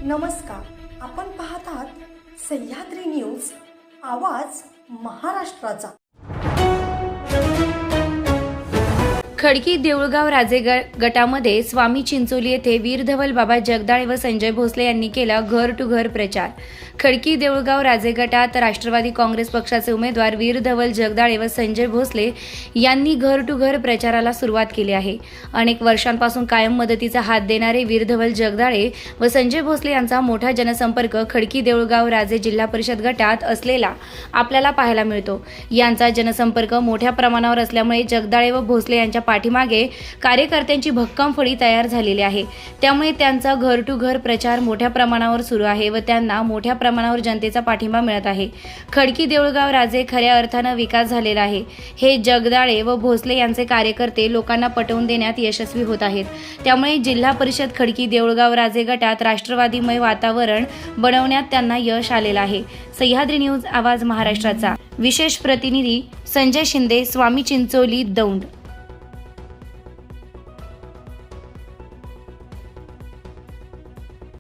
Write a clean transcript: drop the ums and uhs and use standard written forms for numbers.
नमस्कार, आपण पाहत आहात सह्याद्री न्यूज, आवाज महाराष्ट्राचा। खडकी देऊळगाव राजे गटामध्ये स्वामी चिंचोली येथे वीर धवल बाबा जगदाळे व संजय भोसले यांनी केला घर टू घर प्रचार। खडकी देऊळगाव राजे गटात राष्ट्रवादी काँग्रेस पक्षाचे उमेदवार वीर धवल जगदाळे व संजय भोसले यांनी घर टू घर प्रचाराला सुरुवात केली आहे। अनेक वर्षांपासून कायम मदतीचा हात देणारे वीर धवल जगदाळे व संजय भोसले यांचा मोठा जनसंपर्क खडकी देऊळगाव राजे जिल्हा परिषद गटात असलेला आपल्याला पाहायला मिळतो। यांचा जनसंपर्क मोठ्या प्रमाणावर असल्यामुळे जगदाळे व भोसले यांच्या पाठीमागे कार्यकर्त्यांची भक्कम फळी तयार झालेली आहे। त्यामुळे त्यांचा घर टू घर प्रचार मोठ्या प्रमाणावर सुरू आहे व त्यांना मोठ्या प्रमाणावर जनतेचा पाठिंबा मिळत आहे। खडकी देऊळगाव राजे खऱ्या अर्थानं विकास झालेला आहे। हे जगदाळे व भोसले यांचे कार्यकर्ते लोकांना पटवून देण्यात यशस्वी होत आहेत। त्यामुळे जिल्हा परिषद खडकी देऊळगाव राजे गटात राष्ट्रवादीमय वातावरण बनवण्यात त्यांना यश आलेलं आहे। सह्याद्री न्यूज, आवाज महाराष्ट्राचा। विशेष प्रतिनिधी संजय शिंदे, स्वामी चिंचोली, दौंड।